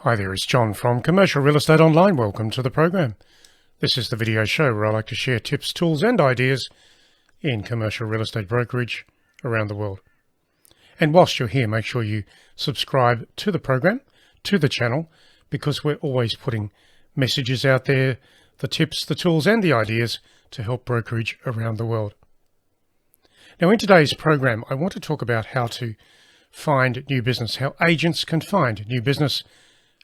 Hi there, it's John from Commercial Real Estate Online. Welcome to the program. This is the video show where I like to share tips, tools and ideas in commercial real estate brokerage around the world. And whilst you're here, make sure you subscribe to the program, to the channel, because we're always putting messages out there, the tips, the tools and the ideas to help brokerage around the world. Now in today's program, I want to talk about how to find new business, how agents can find new business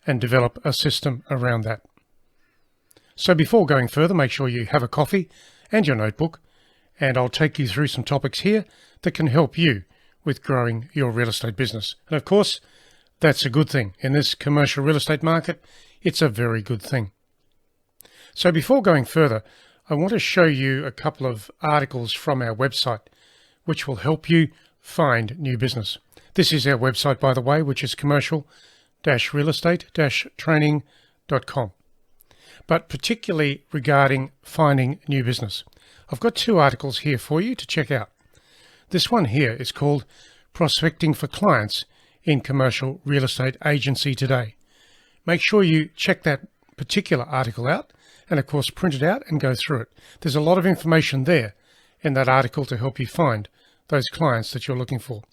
and develop a system around that. So before going further, make sure you have a coffee and your notebook, and I'll take you through some topics here that can help you with growing your real estate business. And of course, that's a good thing. In this commercial real estate market, it's a very good thing. So before going further, I want to show you a couple of articles from our website, which will help you find new business. This is our website, by the way, which is commercial-realestate-training.com. But particularly regarding finding new business, I've got two articles here for you to check out. This one here is called Prospecting for Clients in Commercial Real Estate Agency Today. Make sure you check that particular article out and of course print it out and go through it. There's a lot of information there in that article to help you find those clients that you're looking for.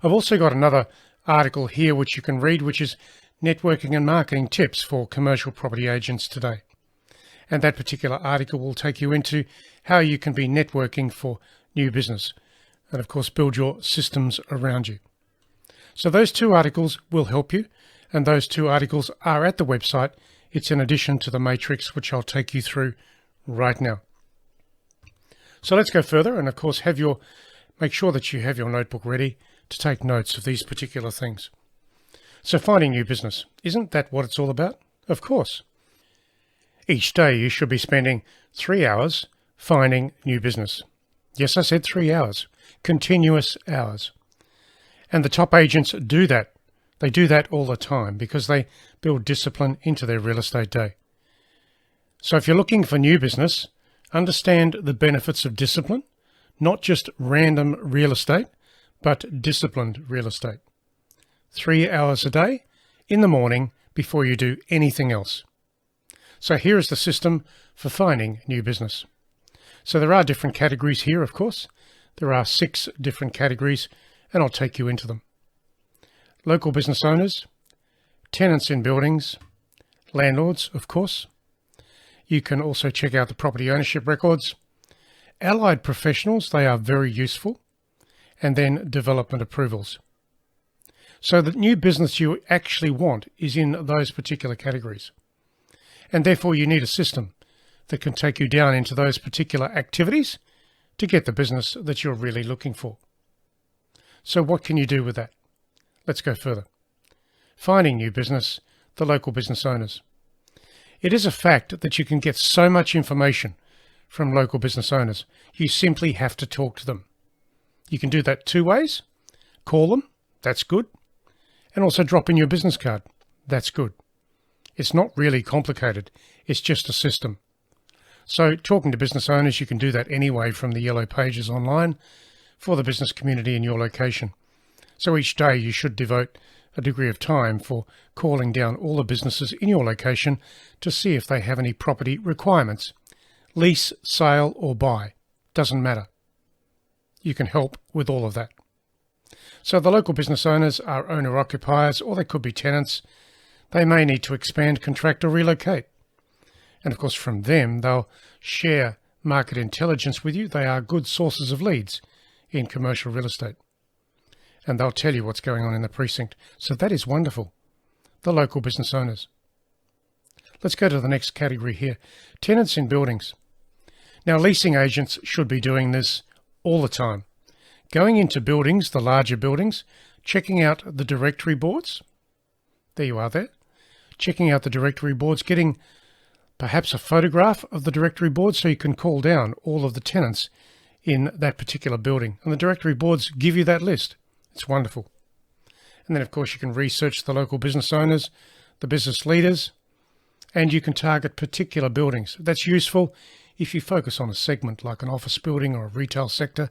I've also got another article here which you can read, which is Networking and Marketing Tips for Commercial Property Agents Today. And that particular article will take you into how you can be networking for new business and of course build your systems around you. So those two articles will help you, and those two articles are at the website. It's in addition to the matrix, which I'll take you through right now. So let's go further and of course make sure that you have your notebook ready to take notes of these particular things. So finding new business, isn't that what it's all about? Of course. Each day you should be spending 3 hours finding new business. Yes, I said 3 hours, continuous hours. And the top agents do that. They do that all the time because they build discipline into their real estate day. So if you're looking for new business, understand the benefits of discipline, not just random real estate, but disciplined real estate. 3 hours a day in the morning before you do anything else. So here is the system for finding new business. So there are different categories here, of course. There are 6 different categories, and I'll take you into them. Local business owners, tenants in buildings, landlords, of course. You can also check out the property ownership records. Allied professionals, they are very useful. And then development approvals. So the new business you actually want is in those particular categories. And therefore you need a system that can take you down into those particular activities to get the business that you're really looking for. So what can you do with that? Let's go further. Finding new business, the local business owners. It is a fact that you can get so much information from local business owners. You simply have to talk to them. You can do that 2 ways. Call them, that's good. And also drop in your business card, that's good. It's not really complicated, it's just a system. So talking to business owners, you can do that anyway from the Yellow Pages online for the business community in your location. So each day you should devote a degree of time for calling down all the businesses in your location to see if they have any property requirements. Lease, sale or buy, doesn't matter. You can help with all of that. So the local business owners are owner-occupiers, or they could be tenants. They may need to expand, contract or relocate. And of course from them, they'll share market intelligence with you. They are good sources of leads in commercial real estate. And they'll tell you what's going on in the precinct. So that is wonderful. The local business owners. Let's go to the next category here. Tenants in buildings. Now leasing agents should be doing this all the time. Going into buildings, the larger buildings, checking out the directory boards. There you are there. Checking out the directory boards, getting perhaps a photograph of the directory board so you can call down all of the tenants in that particular building. And the directory boards give you that list. It's wonderful. And then of course you can research the local business owners, the business leaders, and you can target particular buildings. That's useful if you focus on a segment like an office building or a retail sector,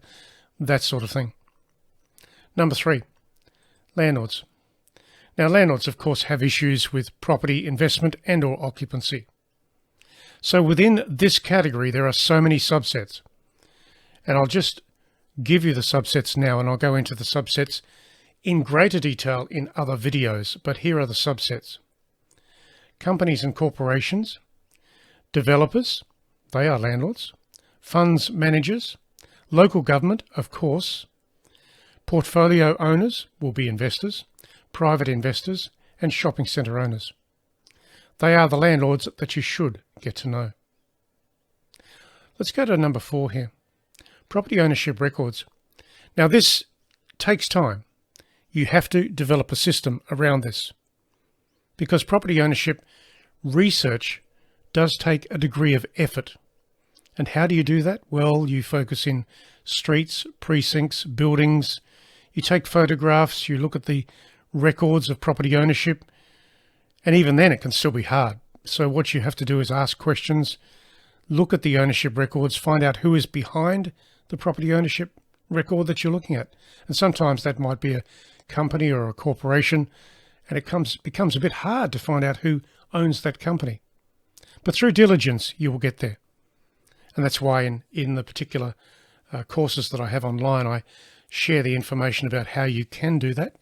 that sort of thing. Number 3, landlords. Now, landlords, of course, have issues with property investment and or occupancy. So within this category, there are so many subsets. And I'll just give you the subsets now, and I'll go into the subsets in greater detail in other videos. But here are the subsets. Companies and corporations, developers, they are landlords, funds managers, local government, of course, portfolio owners will be investors, private investors, and shopping centre owners. They are the landlords that you should get to know. Let's go to number 4 here. Property ownership records. Now this takes time. You have to develop a system around this because property ownership research does take a degree of effort. And how do you do that? Well, you focus in streets, precincts, buildings. You take photographs, you look at the records of property ownership, and even then it can still be hard. So what you have to do is ask questions, look at the ownership records, find out who is behind the property ownership record that you're looking at. And sometimes that might be a company or a corporation, and it becomes a bit hard to find out who owns that company. But through diligence, you will get there. And that's why in the particular courses that I have online, I share the information about how you can do that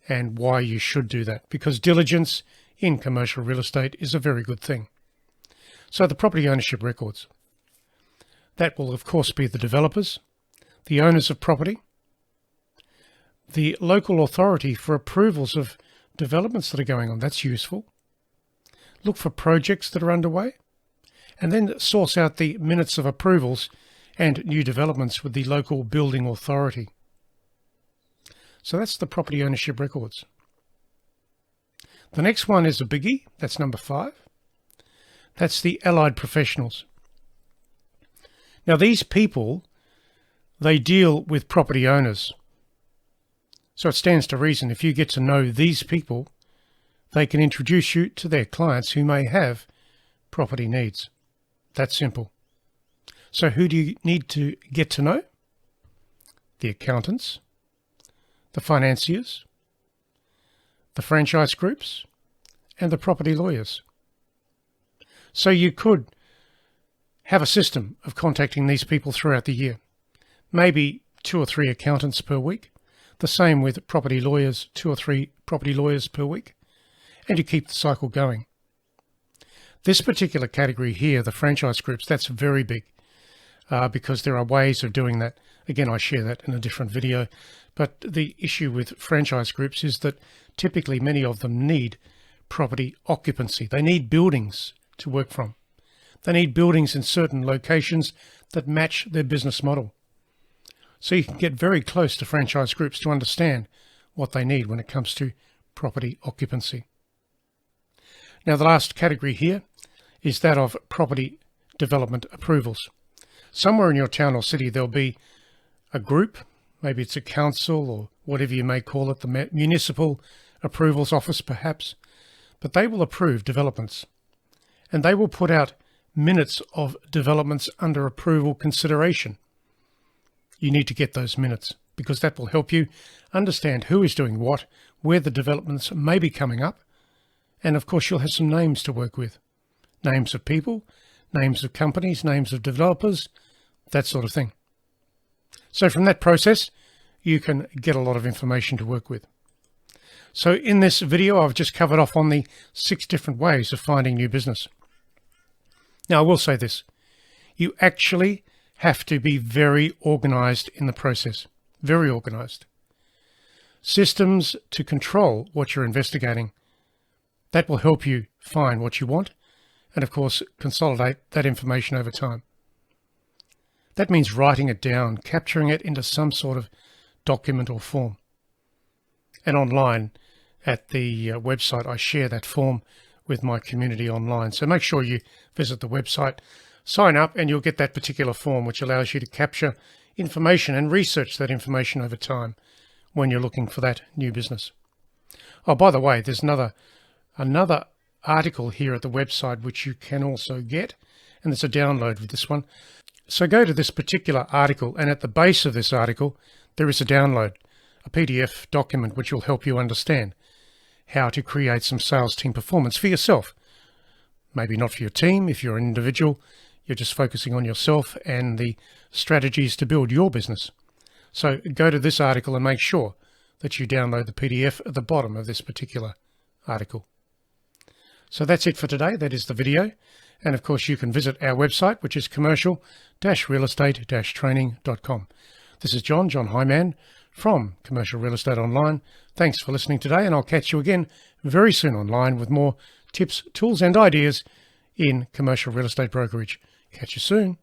and why you should do that, because diligence in commercial real estate is a very good thing. So the property ownership records. That will, of course, be the developers, the owners of property, the local authority for approvals of developments that are going on. That's useful. Look for projects that are underway, and then source out the minutes of approvals and new developments with the local building authority. So that's the property ownership records. The next one is a biggie. That's number 5. That's the allied professionals. Now these people, they deal with property owners. So it stands to reason if you get to know these people, they can introduce you to their clients who may have property needs. That's simple. So who do you need to get to know? The accountants, the financiers, the franchise groups, and the property lawyers. So you could have a system of contacting these people throughout the year. Maybe 2 or 3 accountants per week. The same with property lawyers, 2 or 3 property lawyers per week. And you keep the cycle going. This particular category here, the franchise groups, that's very big because there are ways of doing that. Again, I share that in a different video. But the issue with franchise groups is that typically many of them need property occupancy. They need buildings to work from. They need buildings in certain locations that match their business model. So you can get very close to franchise groups to understand what they need when it comes to property occupancy. Now, the last category here is that of property development approvals. Somewhere in your town or city, there'll be a group, maybe it's a council or whatever you may call it, the municipal approvals office perhaps, but they will approve developments and they will put out minutes of developments under approval consideration. You need to get those minutes because that will help you understand who is doing what, where the developments may be coming up, and of course you'll have some names to work with. Names of people, names of companies, names of developers, that sort of thing. So from that process, you can get a lot of information to work with. So in this video, I've just covered off on the 6 different ways of finding new business. Now, I will say this. You actually have to be very organized in the process. Very organized. Systems to control what you're investigating. That will help you find what you want and, of course, consolidate that information over time. That means writing it down, capturing it into some sort of document or form. And online at the website, I share that form with my community online. So make sure you visit the website, sign up, and you'll get that particular form, which allows you to capture information and research that information over time when you're looking for that new business. Oh, by the way, there's another article here at the website which you can also get, and there's a download with this one. So go to this particular article, and at the base of this article there is a download, a PDF document which will help you understand how to create some sales team performance for yourself. Maybe not for your team. If you're an individual, you're just focusing on yourself and the strategies to build your business. So go to this article and make sure that you download the PDF at the bottom of this particular article. So that's it for today. That is the video. And of course, you can visit our website, which is commercial-realestate-training.com. This is John Hyman from Commercial Real Estate Online. Thanks for listening today, and I'll catch you again very soon online with more tips, tools, and ideas in commercial real estate brokerage. Catch you soon.